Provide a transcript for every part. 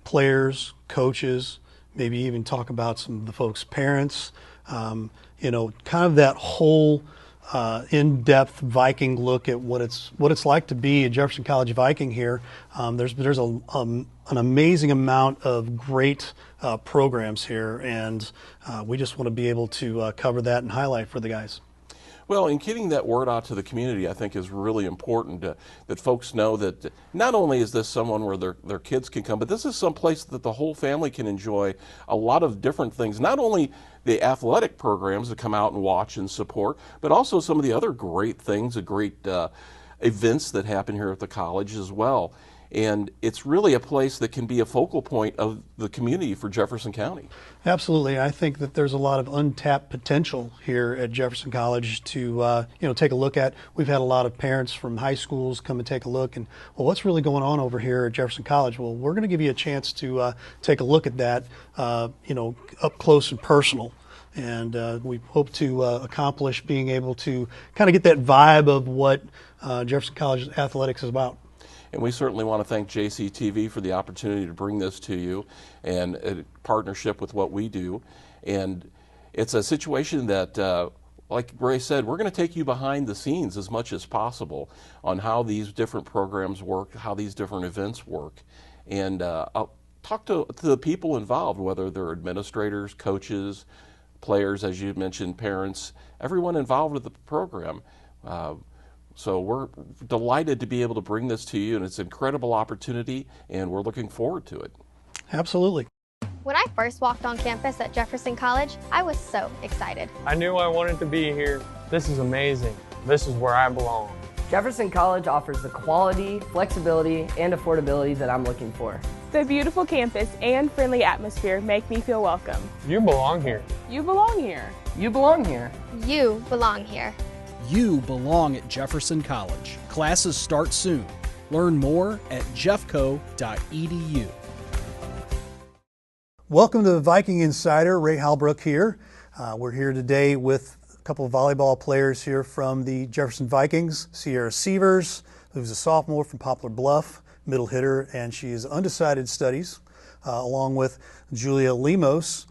players, coaches, maybe even talk about some of the folks' parents, you know, kind of that whole in-depth Viking look at what it's like to be a Jefferson College Viking here. There's an amazing amount of great programs here, and we just want to be able to cover that and highlight for the guys. Well, and getting that word out to the community, I think, is really important, that folks know that not only is this someone where their kids can come, but this is some place that the whole family can enjoy a lot of different things, not only the athletic programs that come out and watch and support, but also some of the other great things, the great events that happen here at the college as well. And it's really a place that can be a focal point of the community for Jefferson County. Absolutely. I think that there's a lot of untapped potential here at Jefferson College to you know, take a look at. We've had a lot of parents from high schools come and take a look, and, well, what's really going on over here at Jefferson College? Well, we're going to give you a chance to take a look at that, you know, up close and personal. And we hope to accomplish being able to kind of get that vibe of what Jefferson College athletics is about. And we certainly want to thank JCTV for the opportunity to bring this to you, and a partnership with what we do. And it's a situation that, like Ray said, we're going to take you behind the scenes as much as possible on how these different programs work, how these different events work. And I'll talk to the people involved, whether they're administrators, coaches, players, as you mentioned, parents, everyone involved with the program. So we're delighted to be able to bring this to you, and it's an incredible opportunity, and we're looking forward to it. Absolutely. When I first walked on campus at Jefferson College, I was so excited. I knew I wanted to be here. This is amazing. This is where I belong. Jefferson College offers the quality, flexibility, and affordability that I'm looking for. The beautiful campus and friendly atmosphere make me feel welcome. You belong here. You belong here. You belong here. You belong here. You belong at Jefferson College. Classes start soon. Learn more at jeffco.edu. Welcome to the Viking Insider. Ray Halbrook here. We're here today with a couple of volleyball players here from the Jefferson Vikings. Sierra Sievers, who's a sophomore from Poplar Bluff, middle hitter, and she is undecided studies, along with Julia Lemos,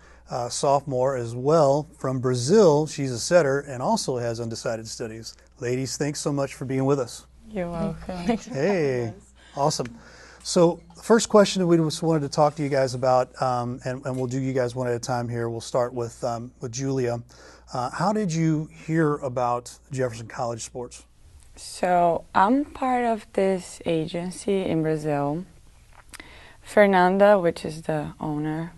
sophomore as well from Brazil. She's a setter and also has undecided studies. Ladies, thanks so much for being with us. You're welcome. Hey, awesome. So the first question that we just wanted to talk to you guys about, and we'll do you guys one at a time here. We'll start with Julia. How did you hear about Jefferson College sports? So I'm part of this agency in Brazil. Fernanda, which is the owner,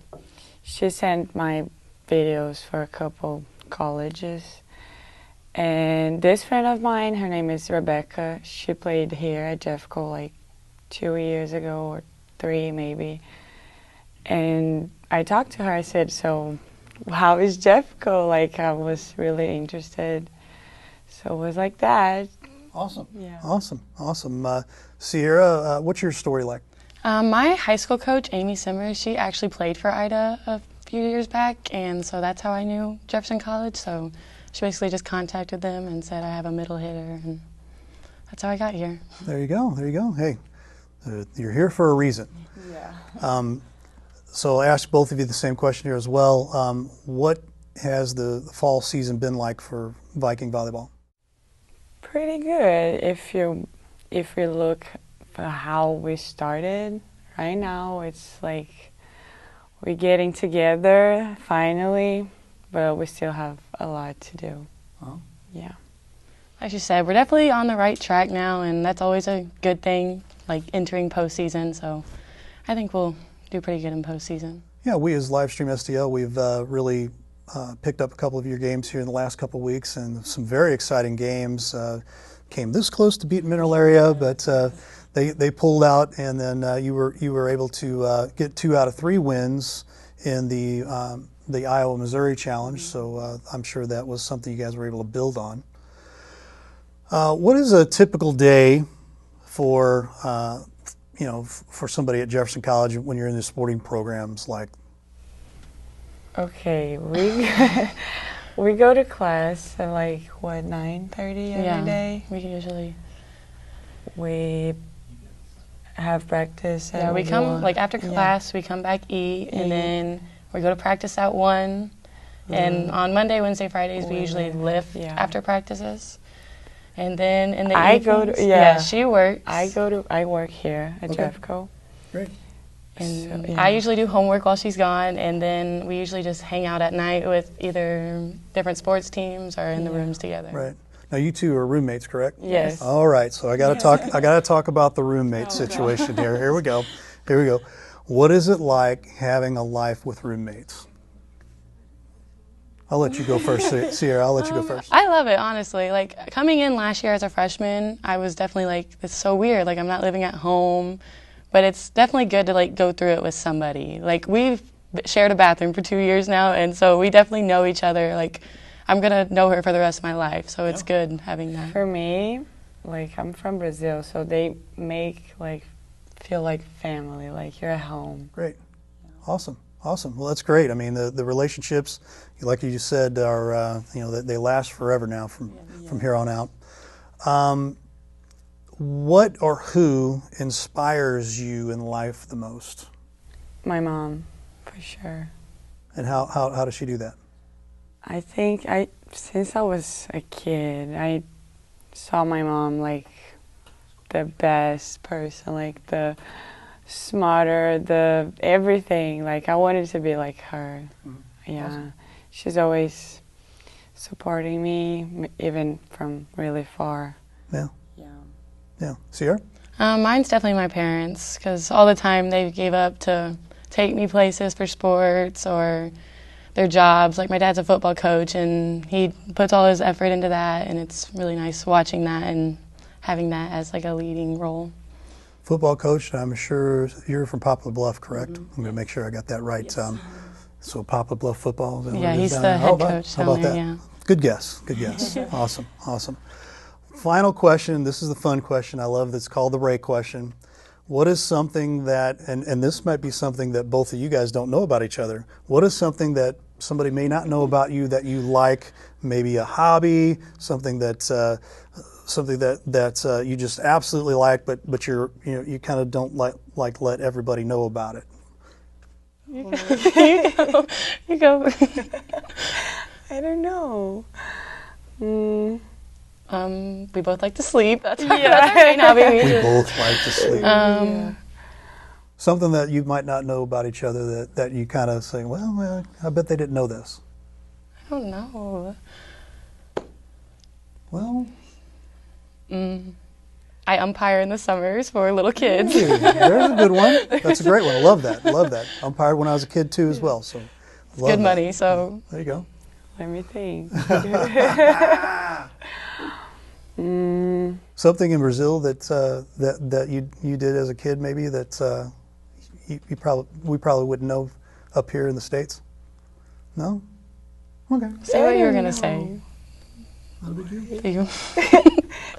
she sent my videos for a couple colleges. And this friend of mine, her name is Rebecca, she played here at Jeffco like 2 years ago or 3 maybe. And I talked to her, I said, so how is Jeffco? Like, I was really interested. So it was like that. Awesome. Yeah. Awesome. Sierra, what's your story like? My high school coach, Amy Simmers, she actually played for Ida a few years back, and so that's how I knew Jefferson College. So she basically just contacted them and said, I have a middle hitter, and that's how I got here. There you go. Hey, you're here for a reason. Yeah. So I'll ask both of you the same question here as well. What has the fall season been like for Viking volleyball? Pretty good. If you look for how we started, right now it's like we're getting together finally, but we still have a lot to do. Oh. Yeah. Like you said, we're definitely on the right track now, and that's always a good thing, like entering postseason. So I think we'll do pretty good in postseason. Yeah, we as Livestream STL, we've really picked up a couple of your games here in the last couple of weeks, and some very exciting games. Came this close to beating Mineral Area, but they pulled out, and then you were able to get 2 out of 3 wins in the Iowa-Missouri Challenge. So I'm sure that was something you guys were able to build on. What is a typical day for for somebody at Jefferson College when you're in the sporting programs like? Okay, we go to class at like what, 9:30 every day. We usually. We have practice. Yeah, we come like after class, we come back, eat, and then we go to practice at 1. And on Monday, Wednesday, Fridays, we usually lift after practices. And then in the evenings, she works. I work here at Jeffco. Great. And I usually do homework while she's gone, and then we usually just hang out at night with either different sports teams or in the rooms together. Right. Now you two are roommates, correct? Yes. All right. So I got to talk. I got to talk about the roommate situation here. Here we go. Here we go. What is it like having a life with roommates? I'll let you go first, Sierra. I'll let you go first. I love it, honestly. Like, coming in last year as a freshman, I was definitely like, it's so weird. Like, I'm not living at home. But it's definitely good to, like, go through it with somebody. Like, we've shared a bathroom for 2 years now, and so we definitely know each other. Like, I'm going to know her for the rest of my life, so it's good having that. For me, like, I'm from Brazil, so they make, like, feel like family, like you're at home. Great. Awesome. Awesome. Well, that's great. I mean, the relationships, like you just said, are, they last forever now from here on out. What or who inspires you in life the most? My mom, for sure. And how does she do that? I think since I was a kid, I saw my mom like the best person, like the smarter, the everything. Like I wanted to be like her. Yeah, awesome. She's always supporting me, even from really far. Yeah. Yeah. Sierra? Mine's definitely my parents, because all the time they gave up to take me places for sports or their jobs. Like, my dad's a football coach, and he puts all his effort into that, and it's really nice watching that and having that as, like, a leading role. Football coach, I'm sure you're from Poplar Bluff, correct? I'm going to make sure I got that right. Yes. So Poplar Bluff football? Yeah, he's the head coach down there, yeah. Good guess. Good guess. Awesome. Awesome. Final question. This is the fun question. I love this. Called the Ray question. What is something that, and this might be something that both of you guys don't know about each other. What is something that somebody may not know about you that you like? Maybe a hobby, something that you just absolutely like, but you kind of don't like let everybody know about it. You go. I don't know. We both like to sleep. That's our main hobby. We both like to sleep. Something that you might not know about each other that you kind of say, well, I bet they didn't know this. I don't know. Well, I umpire in the summers for little kids. Hey, there's a good one. That's a great one. I love that. Love that. Umpired when I was a kid too as well. So it's good money. So there you go. Let me think. Something in Brazil that you did as a kid, maybe that we probably wouldn't know up here in the States. No. Okay. Say what you were gonna say.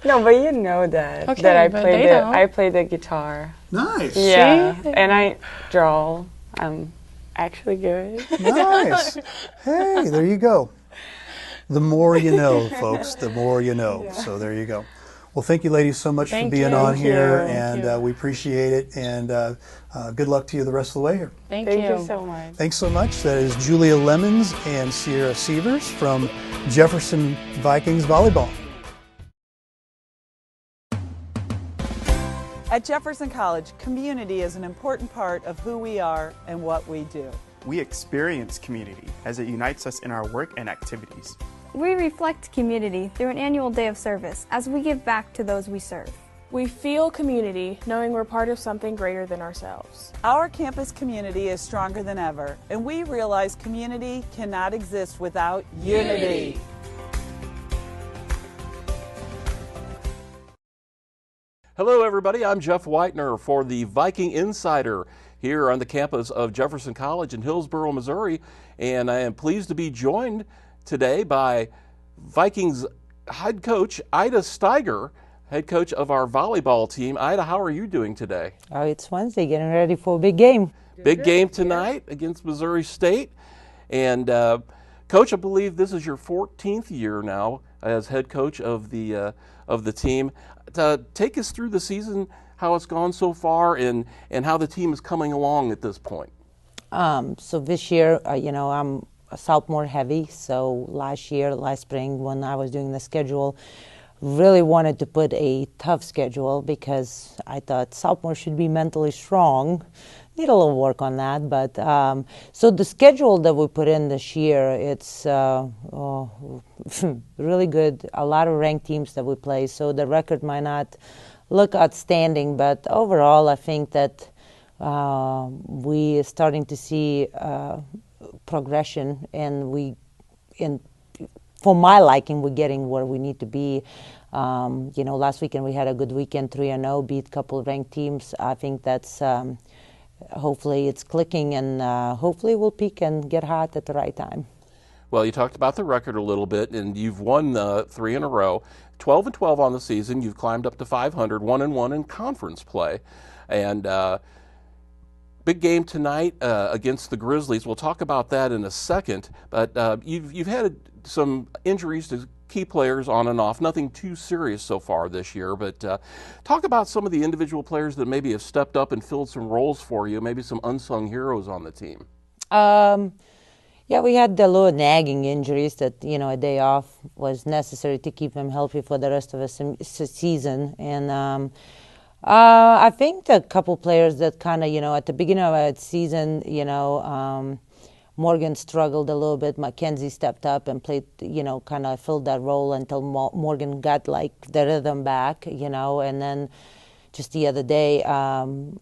No, but you know that. Okay, that I play the guitar. Nice. Yeah, and I draw. I'm actually good. Nice. Hey, there you go. The more you know, folks, the more you know. Yeah. So there you go. Well, thank you, ladies, so much for being on here, and we appreciate it. And good luck to you the rest of the way here. Thank you so much. Thanks so much. That is Julia Lemons and Sierra Sievers from Jefferson Vikings Volleyball. At Jefferson College, community is an important part of who we are and what we do. We experience community as it unites us in our work and activities. We reflect community through an annual day of service as we give back to those we serve. We feel community knowing we're part of something greater than ourselves. Our campus community is stronger than ever, and we realize community cannot exist without unity. Hello, everybody. I'm Jeff Whitener for the Viking Insider here on the campus of Jefferson College in Hillsboro, Missouri, and I am pleased to be joined today by Vikings head coach Ida Steiger, head coach of our volleyball team. Ida, how are you doing today? Oh, it's Wednesday, getting ready for a big game. Big game tonight against Missouri State. And Coach, I believe this is your 14th year now as head coach of the team. Take us through the season. how it's gone so far and how the team is coming along at this point? So this year, I'm a sophomore heavy. So last spring, when I was doing the schedule, really wanted to put a tough schedule because I thought sophomore should be mentally strong. Need a little work on that, but so the schedule that we put in this year, it's really good. A lot of ranked teams that we play, so the record might not look outstanding, but overall, I think that we are starting to see progression, and for my liking, we're getting where we need to be. Last weekend we had a good weekend, 3-0, beat a couple of ranked teams. I think that's hopefully it's clicking, and hopefully we'll peak and get hot at the right time. Well, you talked about the record a little bit, and you've won 3 in a row, 12-12 on the season. You've climbed up to 500, 1-1 in conference play, and big game tonight against the Grizzlies. We'll talk about that in a second, but you've had some injuries to key players on and off, nothing too serious so far this year, but talk about some of the individual players that maybe have stepped up and filled some roles for you, maybe some unsung heroes on the team. Yeah, we had the little nagging injuries that, a day off was necessary to keep him healthy for the rest of the season. And I think a couple players that kind of, at the beginning of the season, Morgan struggled a little bit. Mackenzie stepped up and played, kind of filled that role until Morgan got the rhythm back, and then just the other day, Kindy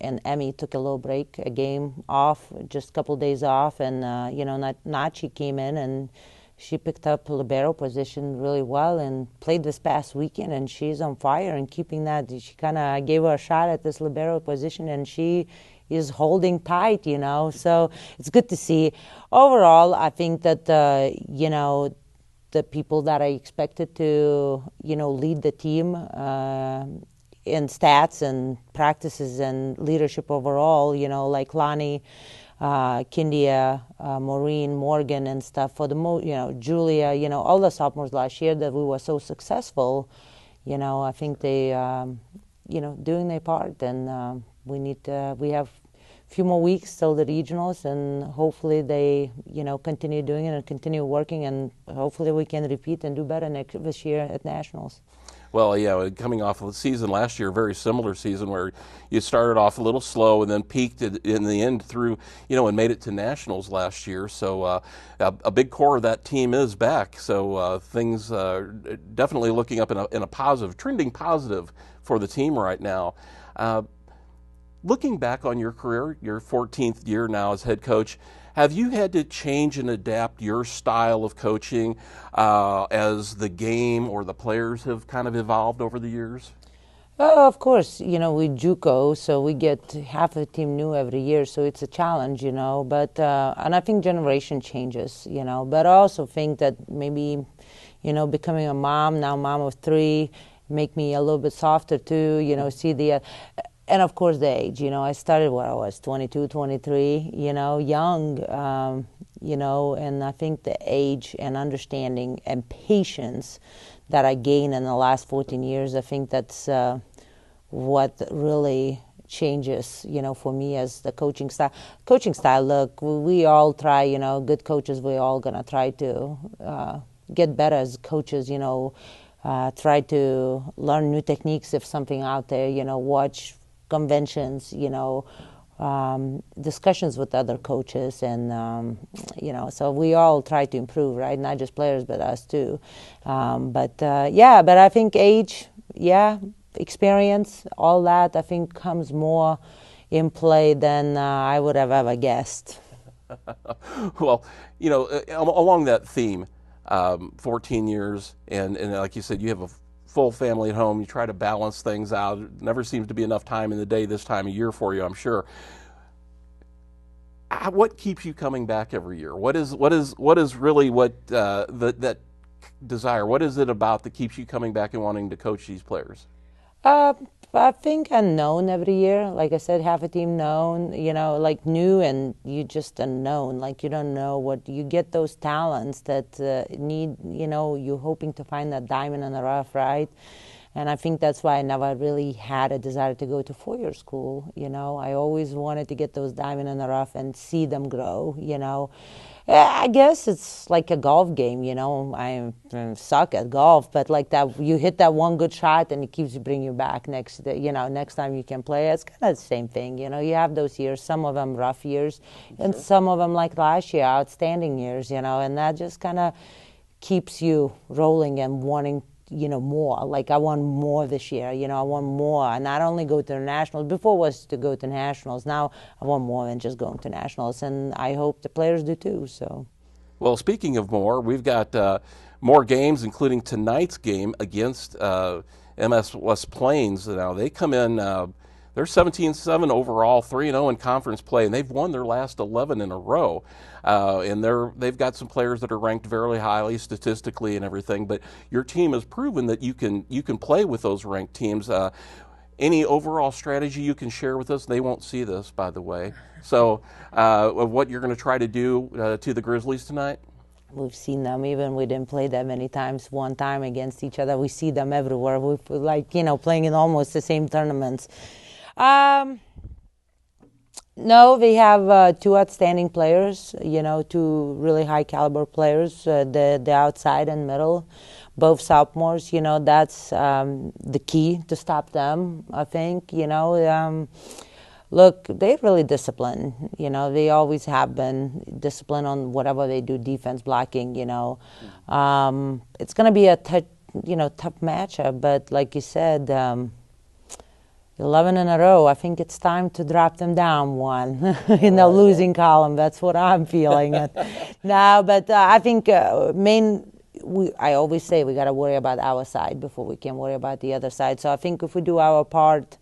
and Emmy took a little break, a game off, just a couple days off, and, Nachi came in and she picked up a libero position really well and played this past weekend, and she's on fire and keeping that. She kind of gave her a shot at this libero position, and she is holding tight, so it's good to see. Overall, I think that, the people that I expected to, lead the team in stats and practices and leadership overall, like Lonnie, Kindia, Maureen, Morgan and stuff, for the Julia, all the sophomores last year that we were so successful, I think they, doing their part, and we have a few more weeks till the regionals, and hopefully they, continue doing it and continue working, and hopefully we can repeat and do better this year at nationals. Well, yeah, coming off of the season last year, a very similar season where you started off a little slow and then peaked in the end through, and made it to nationals last year. So a big core of that team is back. So things are definitely looking up in a positive, trending positive for the team right now. Looking back on your career, your 14th year now as head coach, have you had to change and adapt your style of coaching as the game or the players have kind of evolved over the years? Of course, we JUCO, so we get half the team new every year, so it's a challenge, but, and I think generation changes, but I also think that maybe, becoming a mom, now mom of 3, make me a little bit softer too, see the, and of course the age, I started when I was 22, 23, young, and I think the age and understanding and patience that I gained in the last 14 years, I think that's what really changes, for me as the coaching style. Coaching style, look, we all try, good coaches, we're all going to try to get better as coaches, try to learn new techniques if something out there, watch conventions, discussions with other coaches, and so we all try to improve, right? Not just players, but us too. But I think age, experience, all that, I think comes more in play than I would have ever guessed. Well, along that theme, 14 years, and like you said, you have a full family at home. You try to balance things out. It never seems to be enough time in the day this time of year for you, I'm sure. What keeps you coming back every year? What is really that desire? What is it about that keeps you coming back and wanting to coach these players? I think unknown every year. Like I said, half a team known, like new, and you just unknown. Like you don't know what you get, those talents that need, you're hoping to find that diamond in the rough, right? And I think that's why I never really had a desire to go to four-year school. I always wanted to get those diamonds in the rough and see them grow. I guess it's like a golf game. I suck at golf, but like that, you hit that one good shot and it keeps bringing you back next time you can play. It's kind of the same thing. You have those years, some of them rough years, and some of them like last year, outstanding years. And that just kind of keeps you rolling and wanting more. Like I want more this year, I want more. And not only go to the nationals, before was to go to nationals, now I want more than just going to nationals, and I hope the players do too. So, well, speaking of more, we've got more games, including tonight's game against MS West Plains. Now they come in, they're 17-7 overall, 3-0 in conference play, and they've won their last 11 in a row. And they've got some players that are ranked very highly statistically and everything. But your team has proven that you can play with those ranked teams. Any overall strategy you can share with us? They won't see this, by the way. So, of what you're going to try to do to the Grizzlies tonight? We've seen them, even we didn't play that many times, one time against each other. We see them everywhere. We're playing in almost the same tournaments. No, they have two outstanding players, two really high caliber players, the outside and middle, both sophomores. That's the key to stop them, I think. Look, they're really disciplined. They always have been disciplined on whatever they do, defense, blocking. It's going to be a tough matchup, but like you said, 11 in a row. I think it's time to drop them down one in the losing column. That's what I'm feeling. No, but I think I always say we got to worry about our side before we can worry about the other side. So I think if we do our part,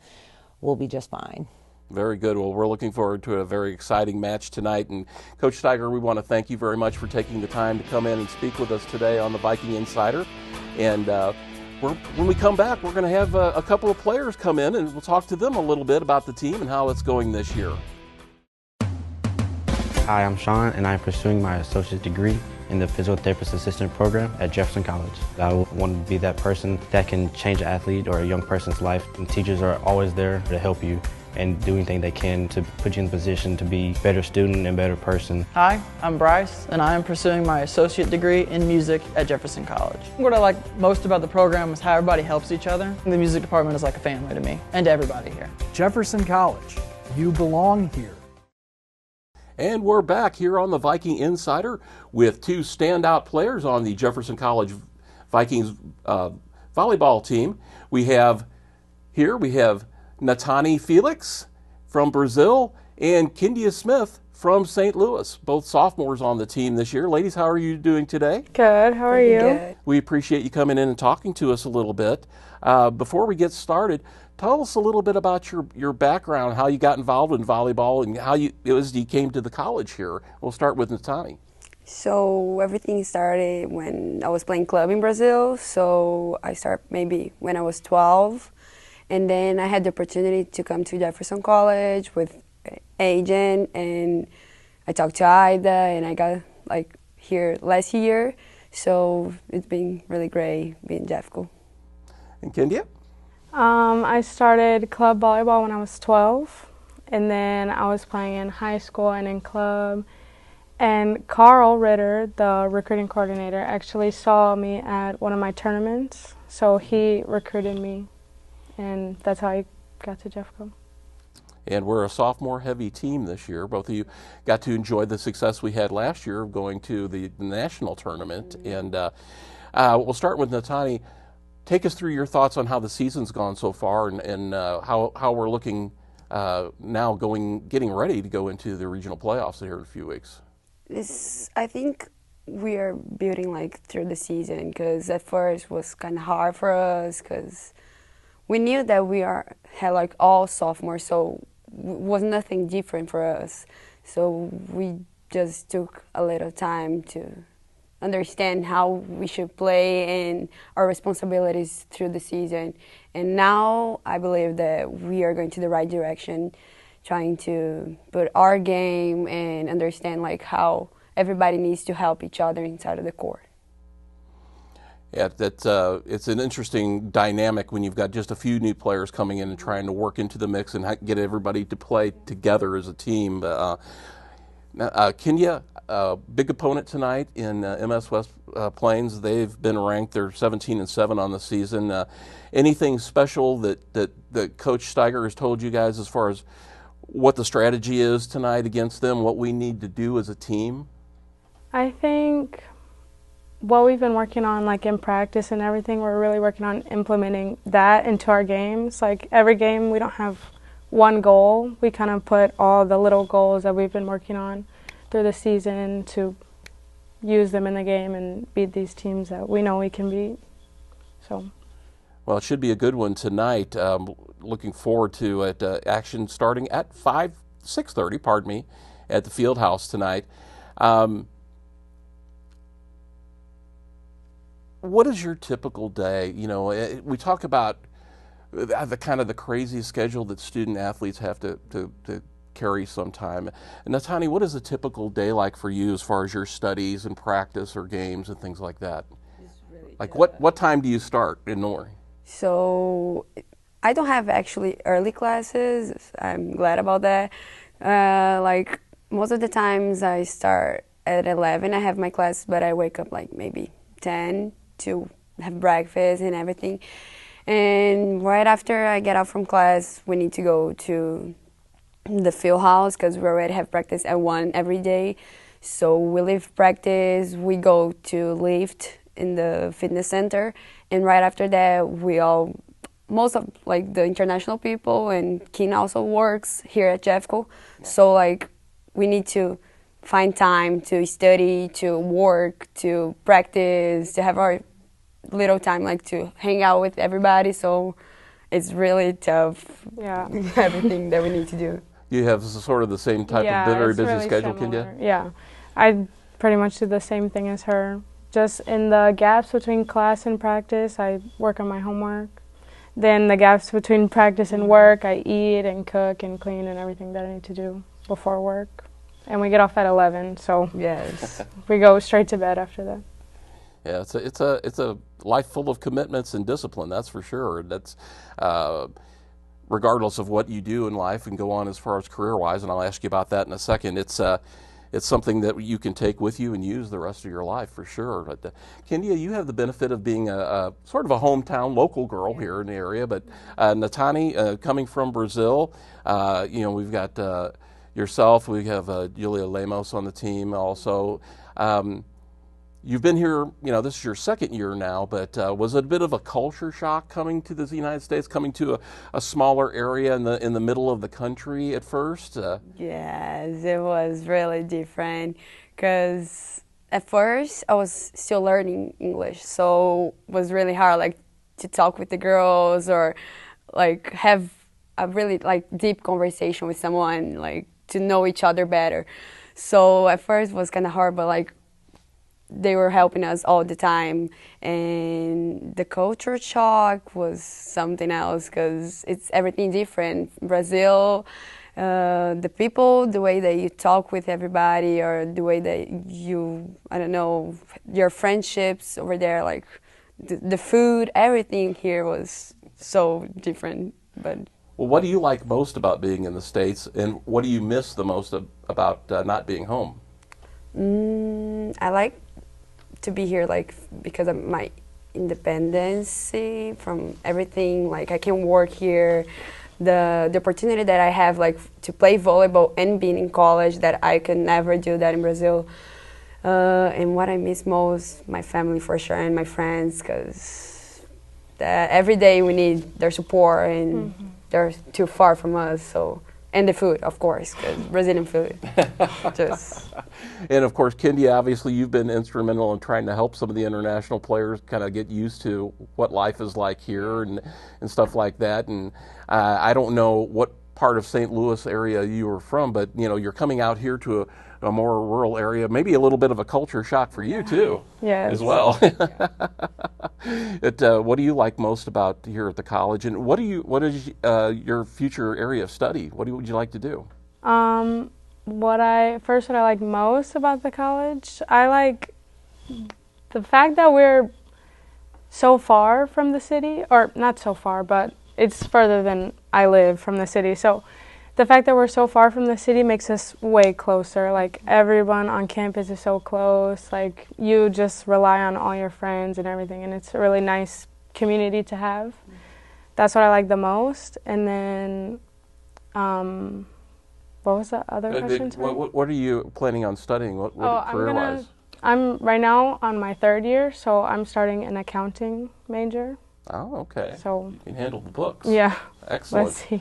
we'll be just fine. Very good. Well, we're looking forward to a very exciting match tonight. And Coach Steiger, we want to thank you very much for taking the time to come in and speak with us today on the Viking Insider. And when we come back, we're going to have a couple of players come in, and we'll talk to them a little bit about the team and how it's going this year. Hi, I'm Sean, and I'm pursuing my associate's degree in the physical therapist assistant program at Jefferson College. I want to be that person that can change an athlete or a young person's life, and teachers are always there to help you and do anything they can to put you in a position to be a better student and better person. Hi, I'm Bryce, and I am pursuing my associate degree in music at Jefferson College. What I like most about the program is how everybody helps each other. The music department is like a family to me and to everybody here. Jefferson College, you belong here. And we're back here on the Viking Insider with two standout players on the Jefferson College Vikings volleyball team. We have Natani Felix from Brazil and Kindia Smith from St. Louis, both sophomores on the team this year. Ladies, how are you doing today? Good. How are you? Good. We appreciate you coming in and talking to us a little bit. Before we get started, tell us a little bit about your background, how you got involved in volleyball, and how you came to the college here. We'll start with Natani. So everything started when I was playing club in Brazil. So I started maybe when I was 12. And then I had the opportunity to come to Jefferson College with an agent, and I talked to Ida, and I got here last year. So it's been really great being Jeffco. And Kindia? I started club volleyball when I was 12, and then I was playing in high school and in club. And Carl Ritter, the recruiting coordinator, actually saw me at one of my tournaments, so he recruited me. And that's how I got to Jeffco. And we're a sophomore-heavy team this year. Both of you got to enjoy the success we had last year of going to the national tournament. And we'll start with Natani. Take us through your thoughts on how the season's gone so far, and how we're looking now getting ready to go into the regional playoffs here in a few weeks. I think we are building through the season, because at first it was kind of hard for us because we knew that we had all sophomores, so it was nothing different for us. So we just took a little time to understand how we should play and our responsibilities through the season. And now I believe that we are going to the right direction, trying to put our game and understand how everybody needs to help each other inside of the court. Yeah, it's an interesting dynamic when you've got just a few new players coming in and trying to work into the mix and get everybody to play together as a team. Kenya, big opponent tonight in MS West Plains. They've been ranked; they're 17-7 on the season. Anything special that Coach Steiger has told you guys as far as what the strategy is tonight against them? What we need to do as a team? I think what we've been working on, like in practice and everything, we're really working on implementing that into our games. Like every game, we don't have one goal. We kind of put all the little goals that we've been working on through the season to use them in the game and beat these teams that we know we can beat. So. Well, it should be a good one tonight. Looking forward to it. Action starting at 6:30, pardon me, at the field house tonight. What is your typical day? You know, we talk about the kind of the crazy schedule that student athletes have to carry sometime. And Natani, what is a typical day like for you as far as your studies and practice or games and things like that? Really like what time do you start in Nor? So I don't have actually early classes. I'm glad about that. Like most of the times I start at 11. I have my class, but I wake up like maybe 10 to have breakfast and everything. And right after I get out from class, we need to go to the field house because we already have practice at 1 every day. So we leave practice, we go to lift in the fitness center, and right after that, most of like the international people and Keen also works here at Jeffco. So like we need to find time to study, to work, to practice, to have our little time like to hang out with everybody. So it's really tough. Yeah. Everything that we need to do. You have sort of the same type of very busy really schedule, Kenya? Yeah, I pretty much do the same thing as her. Just in the gaps between class and practice, I work on my homework. Then the gaps between practice and work, I eat and cook and clean and everything that I need to do before work. And we get off at 11, so yes, we go straight to bed after that. Yeah, it's a life full of commitments and discipline. That's for sure. That's regardless of what you do in life and go on as far as career-wise. And I'll ask you about that in a second. It's something that you can take with you and use the rest of your life for sure. But Kenya, you have the benefit of being a sort of a hometown local girl here in the area. But Natani, coming from Brazil, we've got yourself. We have Julia Lemos on the team also. You've been here, this is your second year now, but was it a bit of a culture shock coming to the United States, coming to a smaller area in the middle of the country at first? Yes, it was really different because at first I was still learning English, so it was really hard like to talk with the girls or like have a really like deep conversation with someone, like to know each other better. So at first it was kind of hard, but like they were helping us all the time, and the culture shock was something else because it's everything different. Brazil, the people, the way that you talk with everybody, or the way that your friendships over there, like the food, everything here was so different. But well, what do you like most about being in the States, and what do you miss the most about not being home? I like to be here, like because of my independence from everything. Like I can work here, the opportunity that I have, like to play volleyball and being in college, that I could never do that in Brazil. And what I miss most, my family for sure, and my friends, because every day we need their support, and they're too far from us. So. And the food, of course, because Brazilian food. And of course, Kenya, obviously you've been instrumental in trying to help some of the international players kind of get used to what life is like here and stuff like that. And I don't know what part of St. Louis area you were from, but you're coming out here to a more rural area, maybe a little bit of a culture shock for you too, as well. What do you like most about here at the college, and what is your future area of study? What would you like to do? What I like most about the college, I like the fact that we're so far from the city, or not so far, but it's further than I live from the city. So the fact that we're so far from the city makes us way closer. Like, everyone on campus is so close. Like, you just rely on all your friends and everything, and it's a really nice community to have. That's what I like the most. And then, what was the other question? What are you planning on studying? What career-wise? I'm right now on my 3rd year, so I'm starting an accounting major. Oh, okay. So you can handle the books. Yeah. Excellent. Let's see.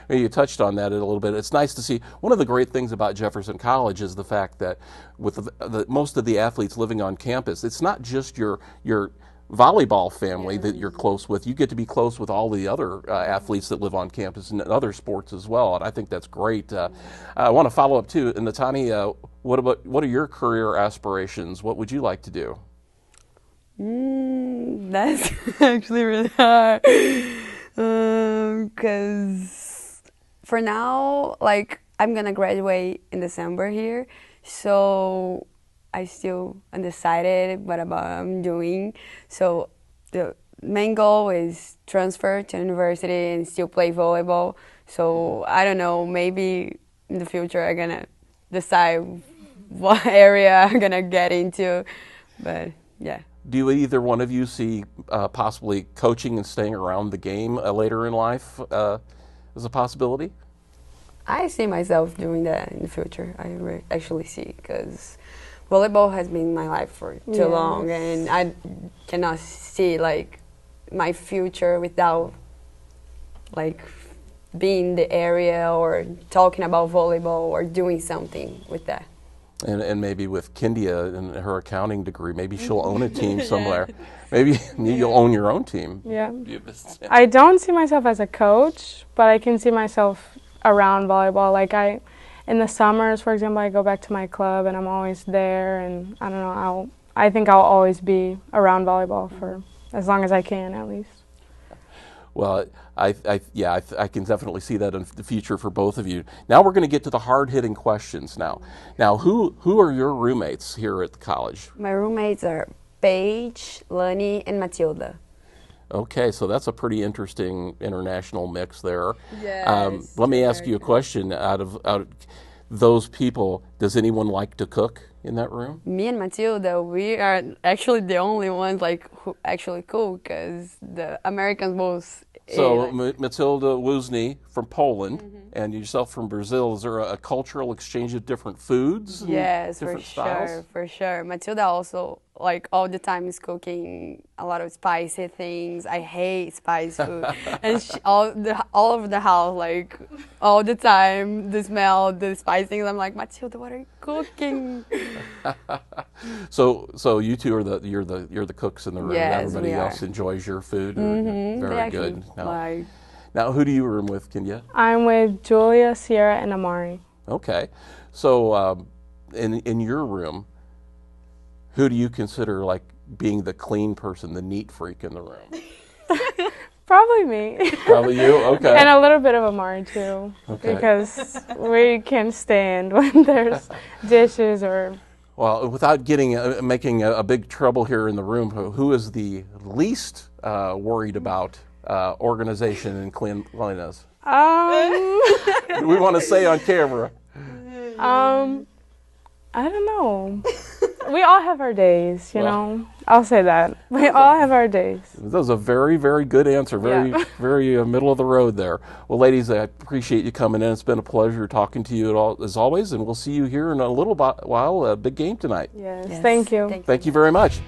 You touched on that a little bit. It's nice to see. One of the great things about Jefferson College is the fact that with most of the athletes living on campus, it's not just your volleyball family that you're close with. You get to be close with all the other athletes that live on campus and other sports as well, and I think that's great. I want to follow up too. And Natani, what are your career aspirations? What would you like to do? That's actually really hard. Because for now, like, I'm gonna graduate in December here, so I still undecided what I'm doing. So the main goal is transfer to university and still play volleyball. So I don't know, maybe in the future I'm gonna decide what area I'm gonna get into, but yeah. Do either one of you see possibly coaching and staying around the game later in life as a possibility? I see myself doing that in the future. I actually see, because volleyball has been my life for too long, and I cannot see like my future without like being in the area or talking about volleyball or doing something with that. And maybe with Kindia and her accounting degree, maybe she'll own a team somewhere. Maybe you'll own your own team. Yeah. I don't see myself as a coach, but I can see myself around volleyball. Like, in the summers, for example, I go back to my club and I'm always there, and I don't know, I think I'll always be around volleyball for as long as I can, at least. Well, I can definitely see that in the future for both of you. Now we're going to get to the hard-hitting questions now. Now, who are your roommates here at the college? My roommates are Paige, Lani, and Matilda. Okay, so that's a pretty interesting international mix there. Yes. Let me ask you a question. Out of those people, does anyone like to cook in that room? Me and Matilda, we are actually the only ones like who actually cook, because the Americans both. So Matilda Woźny from Poland and yourself from Brazil. Is there a cultural exchange of different foods? Yes, different for styles? sure, for sure. Matilda also like all the time is cooking a lot of spicy things. I hate spicy food, and all over the house, like all the time, the smell, the spicy things. I'm like, Matilda, what are you cooking? So you two are you're the cooks in the room. Yes, Everybody we else are. enjoys your food. Very good. Like, Now, who do you room with, Kindia? I'm with Julia, Sierra, and Amari. Okay, so in your room, who do you consider like being the clean person, the neat freak in the room? Probably me. Probably you. Okay. And a little bit of Amari too, Okay. because we can stand when there's dishes or. Well, without making a big trouble here in the room, who is the least worried about organization and cleanliness? We want to say on camera. I don't know. We all have our days, you know. I'll say that. We all have our days. That was a very, very good answer. Very middle of the road there. Well, ladies, I appreciate you coming in. It's been a pleasure talking to you as always, and we'll see you here in a little while. A big game tonight. Yes. Thank you. Thank you very much.